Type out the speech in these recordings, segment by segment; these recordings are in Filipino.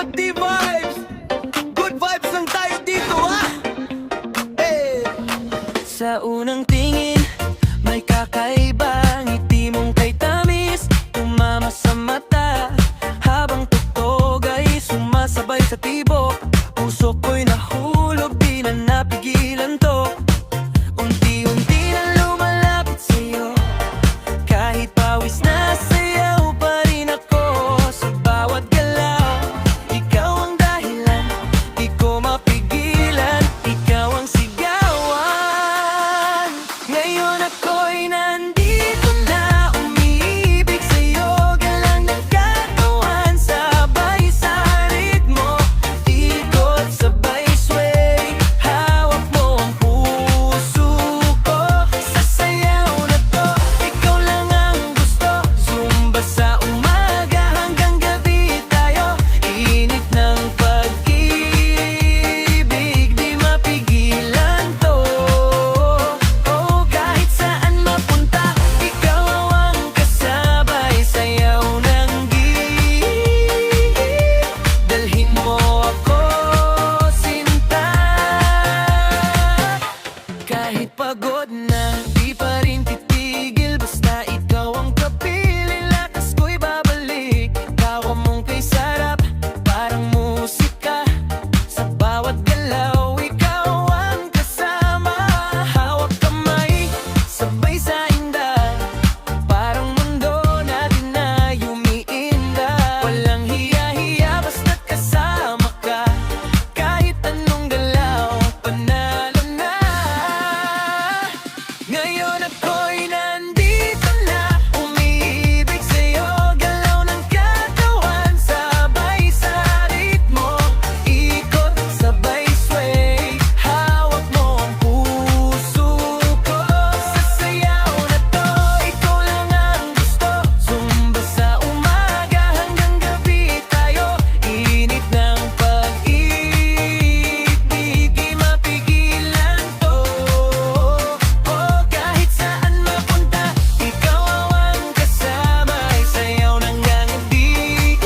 Pati vibes, good vibes lang tayo dito ah. Eh. Sa unang tingin, may kakaibang ngiti mong kay tamis, tumama sa mata, habang tugtog ay sumasabay sa tibok. Puso ko'y nahulog, di na napigilan to. Unti-unti na lumalapit sa'yo, kahit pawis na sayaw pa rin ako. Sa bawat galaw, ikaw ang dahilan, di ko mapigilan, ikaw ang sigawan. Ngayon ako'y nandito na, umiibig sa'yo, galang ng katawan, sabay sa ritmo, ikot sabay sway, hawak mo ang puso ko. Sa sayaw na to, ikaw lang ang gusto, zumba sa umaga hanggang gabi tayo, init ng pag-ibig, di mapigilan to. Oh, kahit saan mapunta, ikaw ang kasabay, sayaw ng gig, dalhin mo ako sinta. Kahit pagod na, di pa rin titigil, basta ikaw ang kapiling, lakas ko'y babalik. Tawa mong kay sarap, parang musika, sa bawat galaw, ikaw ang kasama. Hawak kamay, sabay sa inda, parang mundo natin na yumiinda. Walang hiya-hiya, basta't kasama ka, kahit anong galaw, panalo na. Ngayon ako'y nandito na, umiibig sa'yo, galaw ng katawan, sabay sa ritmo, ikot sabay sway, hawak mo ang puso ko. Sa sayaw na to, ikaw lang ang gusto, zumba sa umaga hanggang gabi tayo, init ng pag-ibig, di mapigilan to. Oh, kahit saan mapunta, ikaw ang kasama, sayaw ng ngangibig,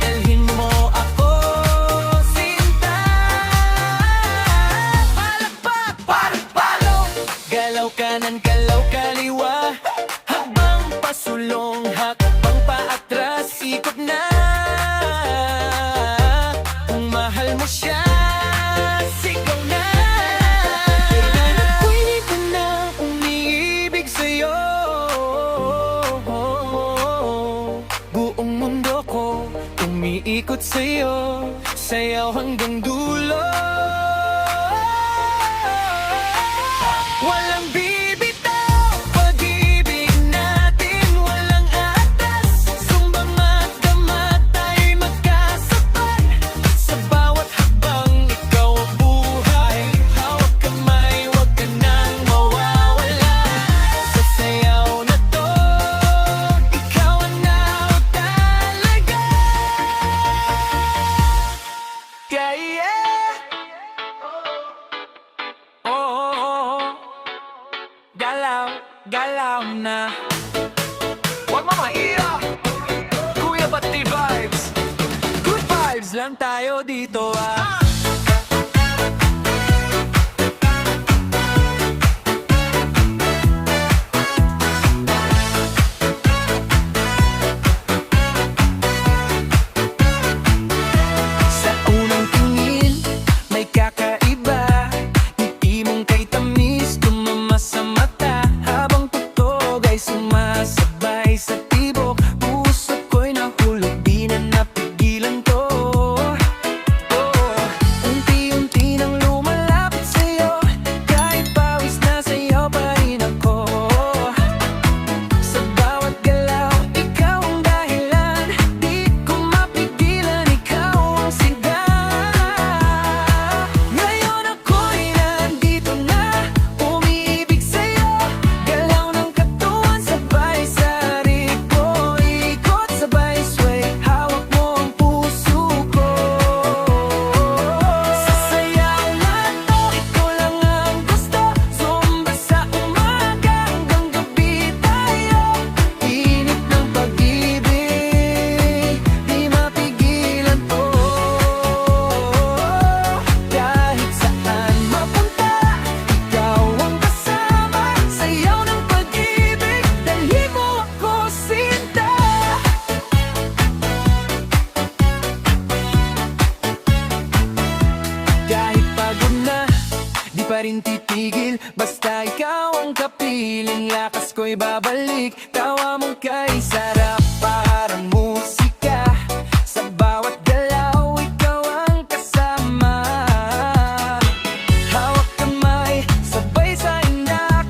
dalhin mo ako sinta. Palakpak, parang-palo, galaw kanan, galaw kaliwa, habang pasulong, hakbang paatras, ikot na. Kung mahal mo siya, sigaw na. Kailan ako'y dito na, umiibig sa'yo, buong mundo ko umiikot sa'yo, sayaw hanggang dulo. Walang bibitaw, pag-ibig natin walang atas, sumbang magdamag tayo'y magkasabay, sa bawat hakbang ikaw ang buhay, hawak kamay, wag ka nang mawawala. Sa sayaw na to, ikaw ang now talaga. Kaya galaw, galaw na. Huwag mamahira, Kuya Pati Vibes, good vibes lang tayo dito ah. Sa unang tingin, may kakaiba, ngiti mong kay tamis, tumama sa mata, habang tugtog ay sumasabay sa tibok. Puso ko'y nahulog, di na napigilan to. Oh, tigil Basta ikaw ang kapiling Lakas ko'y babalik Tawa mong kay sarap Parang musika Sa bawat galaw Ikaw ang kasama Hawak kamay Sabay sa inak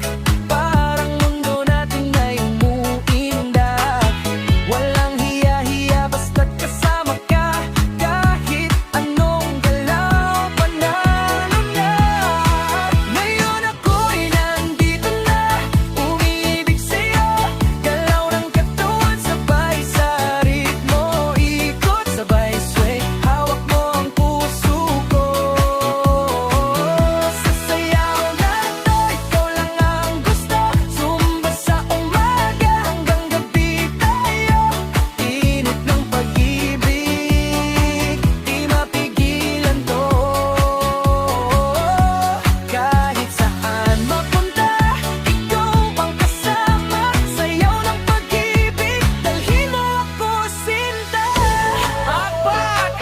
Parang mundo natin ay umuindak Walang hiya-hiya Basta't kasama ka Kahit anong galaw Panalo na Ngayon ako'y nandito na Umiibig sa'yo Galaw ng katawan Sabay sa ritmo Ikot sabay sway Hawak mo ang puso ko Sasayaw na to Ikaw lang ang gusto Zumba sa umaga Hanggang gabi tayo Init ng pag-ibig Di mapigilan to Kahit saan mapunta Ikaw ang kasama Sayaw ng pag-ibig Dalhin mo ako sinta Pakpak!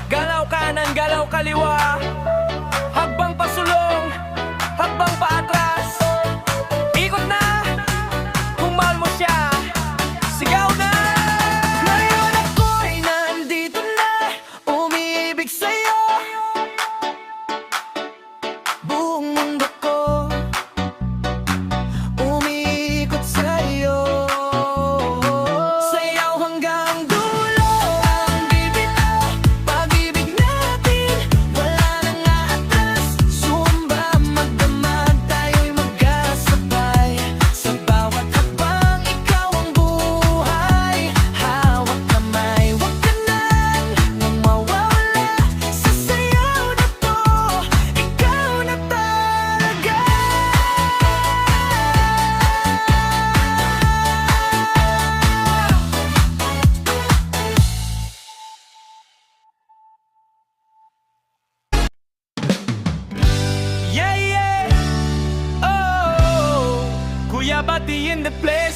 Galaw kanan, galaw kaliwa Hagbang pasulong Hagbang paatras Ikot na Kung mahal mo siya Sigaw na Ngayon ako'y nandito na Umiibig sa'yo Buong mundo ko Umiikot sa'yo Sayaw hanggang dulo Ang bibitaw Pag-ibig natin Wala nang aatras Zumba magdamag Tayo'y magkasabay Sa bawat hakbang Ikaw ang buhay Hawak kamay Huwag ka nang mawawala Sa sayaw na to Ikaw na talaga Yeah, yeah Oh Kuya Bati in the place